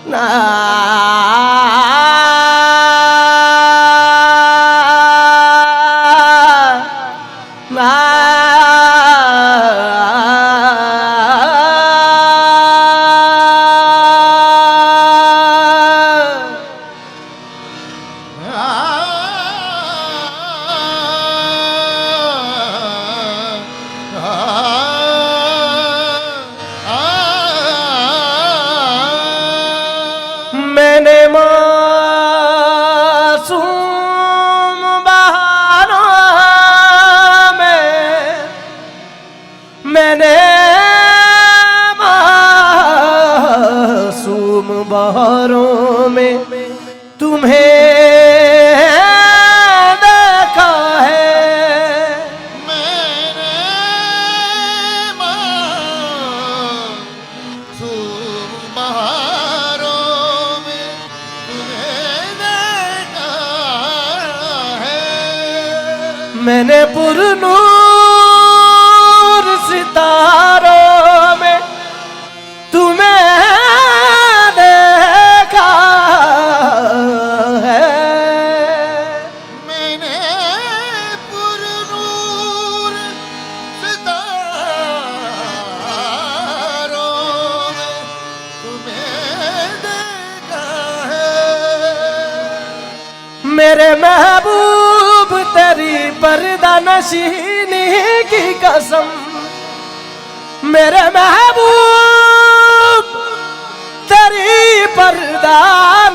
ना मैंने मासूम बहारों में मैंने मासूम बहारों में तुम्हें देखा है। मैंने मासूम बहारों में तुम्हें देखा है। मैंने पुरनूर सितारों में तुम्हें देखा है। मैंने पुरनूर सितारों में तुम्हें देखा है। मेरे महबूब तेरी पर्दा नशीनी की कसम, मेरे महबूब तेरी पर्दा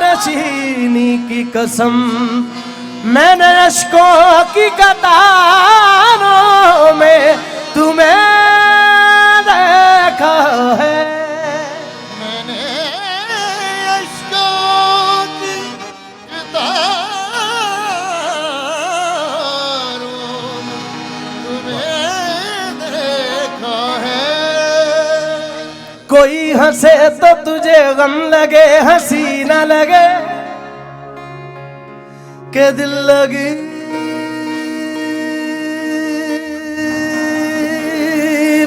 नशीनी की कसम, मैंने अश्कों की कतारों में तुम्हें देखा है। मैंने अश्कों की कतारों में तुम्हें देखा है। कोई हंसे तो तुझे गम लगे, हंसी न लगे के दिल लगी।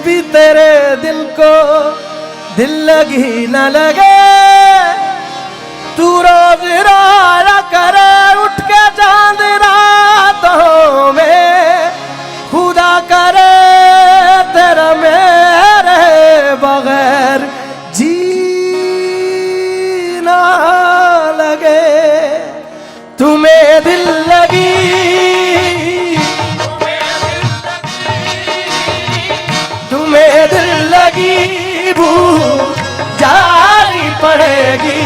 भी तेरे दिल को दिल लगी न लगे। तू रोज रोया करे उठ के चांद रातों में, खुदा करे तेरा मेरे बगैर जीना लगे। तुम्हें दिल लगी, तुम्हें दिल लगी भूल जानी पड़ेगी।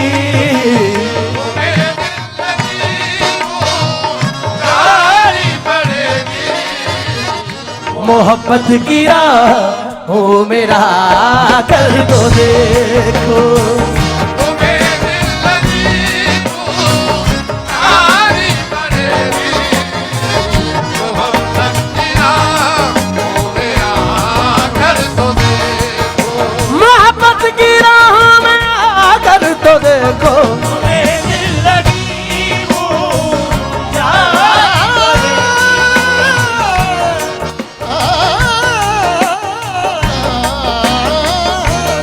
मोहब्बत की राह हो मेरा कर तो देखो। मोहब्बत की राह में आकर तो देखो।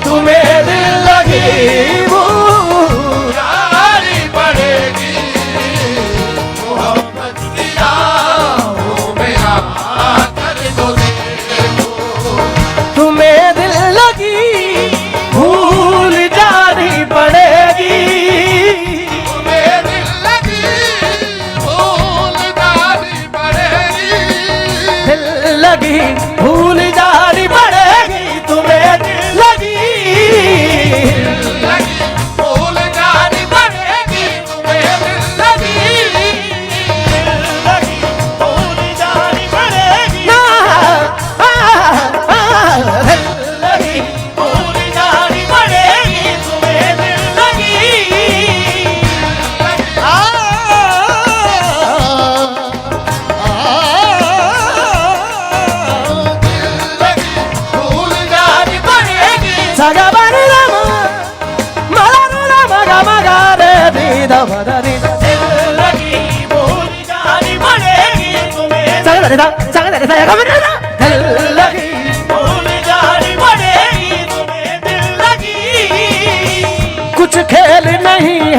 तुम्हें दिल लगी वो जानी पड़ेगी। मोहब्बत की राहों में आकर तो देखो। तुम्हें दिल लगी भूल जानी पड़ेगी। तुम्हें दिल लगी भूल जानी पड़ेगी। दिल लगी भूल जानी पड़ेगी। तुम्हें दिल लगी भूल जानी पड़ेगी। तुम्हें दिल लगी भूल जानी पड़ेगी। दिल लगी भूल जानी पड़ेगी। तुम्हें दिल लगी भूल जानी पड़ेगी। सगा बनी राम मला राम गा मगा रे दी दा दा दी। दिल लगी भूल जानी पड़ेगी। तुम्हें सगा रे दा गा मगा रे। दिल लगी भूल जानी पड़ेगी। तुम्हें दिल लगी कुछ खेल न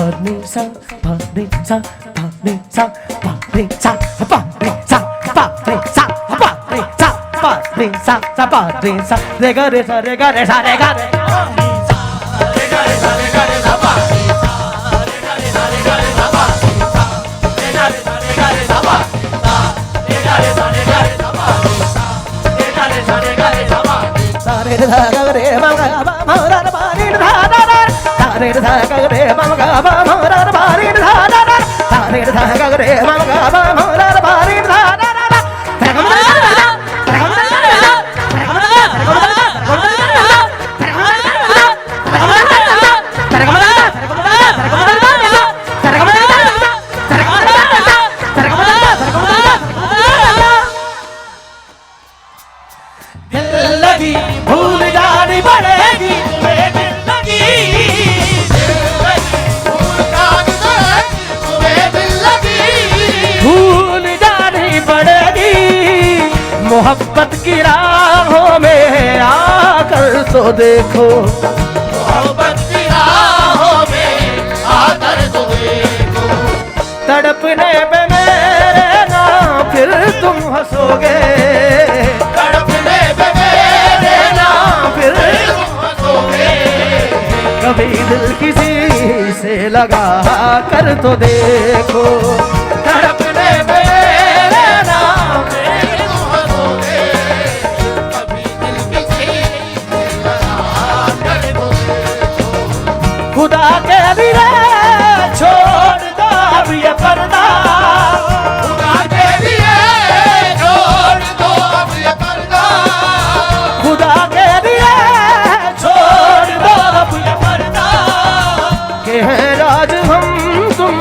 ni sa pa ni sa pa ni sa pa ni sa pa ni sa pa ni sa pa ni sa pa ni sa pa ni sa re ga re sa re ga re sa re ga re re da ga re ma ga ba ma ra ba ni da da da da re da ga re ma ga ba ma ra ba ni da da da da re da ga re ma ga ba ma ra ba ni da da da da भूल जानी पड़ेगी तुम्हें दिल लगी भूल जानी पड़ेगी मोहब्बत की राहों में आकर तो देखो मोहब्बत की राहों में आकर तो देखो तड़पने पे मेरे ना फिर तुम हंसोगे तड़पने पे मेरे नाम फिर तुम हंसोगे कभी दिल किसी से लगा कर तो देखो तड़पने पे मेरे नाम तुम हंसोगे कभी दिल किसी से लगा कर तो देखो खुदा के लिए छोड़ दो अब ये पर्दा खुदा के लिए छोड़ दो अब ये पर्दा खुदा के लिए छोड़ दो अब ये पर्दा के है राज हम तुम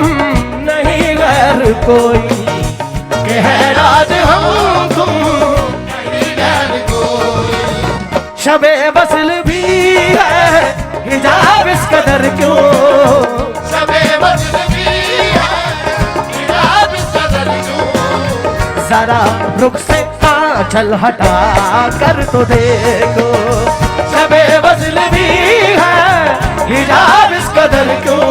नहीं गैर कोई के है राज हम तुम नहीं गैर कोई शबे वसल भी है हिजाब इस कदर क्यों सबे वजन भी है हिजाब इस कदर क्यों जरा रुख से आंचल हटा कर तो देखो शबे वसल भी है हिजाब इस कदर क्यों